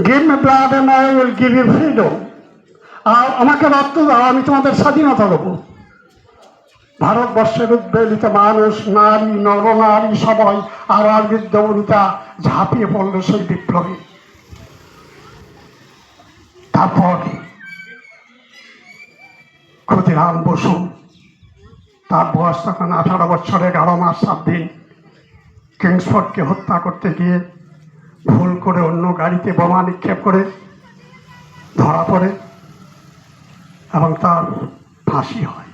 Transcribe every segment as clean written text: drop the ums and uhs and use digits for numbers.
Give me blood and I will give you freedom. আর আমাকে রক্ত দাও, আমি তোমাদের স্বাধীনতা দেবো। ভারতবর্ষের উদ্বেলিত মানুষ, নারী, নরনারী সবাই আবার বৃদ্ধ বনিতা ঝাঁপিয়ে পড়ল সেই বিপ্লবী। তারপর ক্ষুদিরাম বসু, তার বয়স তখন 18 বছর 11 মাস 7 দিন, কিংসফোর্ডকে হত্যা করতে গিয়ে ভুল করে অন্য গাড়িতে বোমা নিক্ষেপ করে ধরা পড়ে এবং তার ফাঁসি হয়।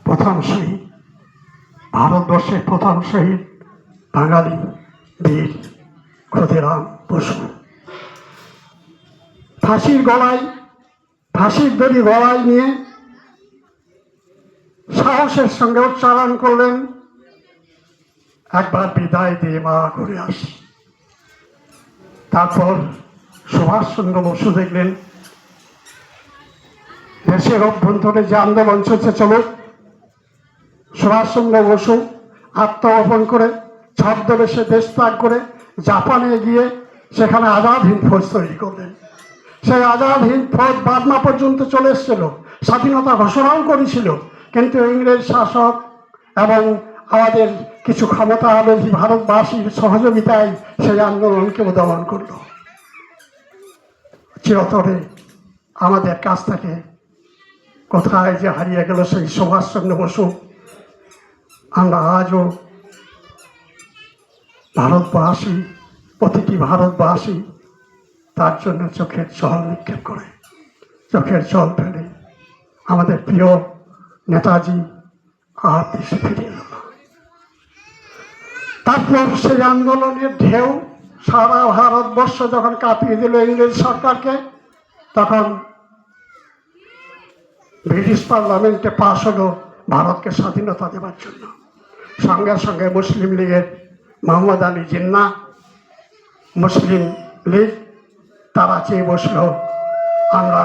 প্রথম শহীদ, ভারতবর্ষের প্রথম শহীদ বাঙালি বীর ক্ষুদিরাম বসু। ফাঁসির দড়ি গলায় নিয়ে সাহসের সঙ্গে উচ্চারণ করলেন, একবার বিদায় দিয়ে মা ঘুরে আসি। তারপর সুভাষচন্দ্র বসু দেখলেন দেশের অভ্যন্তরে যে আন্দোলন চলুক। সুভাষচন্দ্র বসু আত্মগোপন করে ছদ্মবেশে দেশ ত্যাগ করে জাপানে গিয়ে সেখানে আজাদ হিন্দ ফৌজ তৈরি করলেন। সেই আজাদ হিন্দ ফৌজ বার্মা পর্যন্ত চলে এসেছিল, স্বাধীনতা ঘোষণাও করেছিল, কিন্তু ইংরেজ শাসক এবং আমাদের কিছু ক্ষমতালোভী ভারতবাসীর সহযোগিতায় সেই আন্দোলনকে দমন করল। চিরতরে আমাদের কাছ থেকে কোথায় যে হারিয়ে গেল সেই সুভাষচন্দ্র বসু। আমরা আজও ভারতবাসী, প্রতিটি ভারতবাসী তার জন্য চোখের জল নিক্ষেপ করে, চোখের জল ফেলে। আমাদের প্রিয় নেতাজি আর দেশে ফিরে এল না। তারপর সেই আন্দোলনের ঢেউ সারা ভারতবর্ষ যখন কাঁপিয়ে দিল ইংরেজ সরকারকে, তখন ব্রিটিশ পার্লামেন্টে পাশ হলো ভারতকে স্বাধীনতা দেওয়ার জন্য। সঙ্গে সঙ্গে মুসলিম লীগের মোহাম্মদ আলী জিন্নাহ, মুসলিম লীগ, তারা চেয়ে বসল আমরা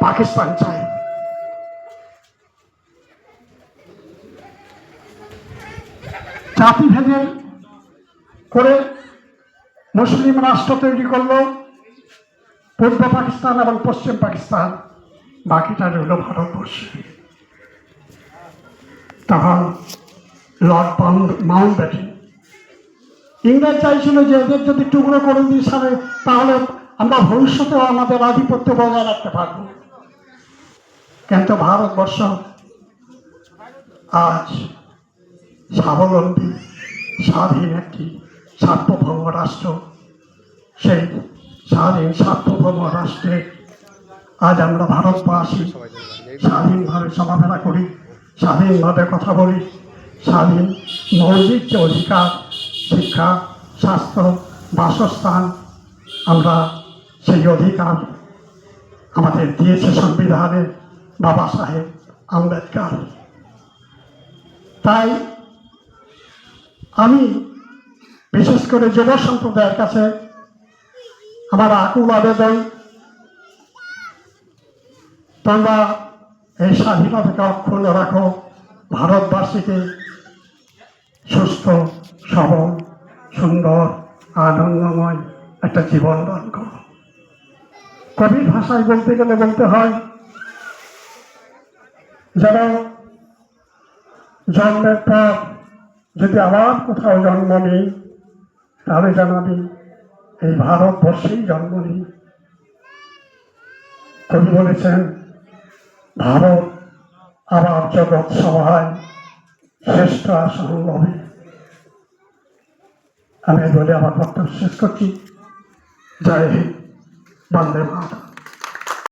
পাকিস্তান চাই। জাতিভেদে করে মুসলিম রাষ্ট্র তৈরি করলো, পূর্ব পাকিস্তান এবং পশ্চিম পাকিস্তান, বাকিটা রইল ভারতবর্ষে। তখন লর্ড মাউন্টব্যাটেন, ইংরেজ চাইছিল যে এদের যদি টুকরো করে দিই সারে, তাহলে আমরা ভবিষ্যতেও আমাদের আধিপত্য বজায় রাখতে পারব। কিন্তু ভারতবর্ষ আজ স্বাবলম্বী স্বাধীন একটি সার্বভৌম রাষ্ট্র। সেই স্বাধীন সার্বভৌম রাষ্ট্রে আজ আমরা ভারতবাসী স্বাধীনভাবে চলাফেরা করি, স্বাধীনভাবে কথা বলি, স্বাধীন মৌলিক যে অধিকার, শিক্ষা, স্বাস্থ্য, বাসস্থান, আমরা সেই অধিকার আমাদের দিয়েছে সংবিধানে বাবা সাহেব আম্বেদকর। তাই আমি বিশেষ করে যুব সম্প্রদায়ের কাছে আমার আকুল আবেদন, তোমরা এই স্বাধীনতাকে অক্ষুণ্ণ রাখো, ভারতবাসীকে সুস্থ, সবল, সুন্দর, আনন্দময় একটা জীবন দান করো। কবির ভাষায় বলতে গেলে বলতে হয়, যেন জন্মের পর যদি আবার কোথাও জন্ম নিই, তাহলে যেন আমি এই ভারতবর্ষেই জন্ম নিই। কবি বলেছেন, ভারত আবার জগৎ সভায় শ্রেষ্ঠ আসন লবে। আমি বলে আমার বক্তব্য শেষ করছি। জয় হিন্দ, বন্দে মাতরম।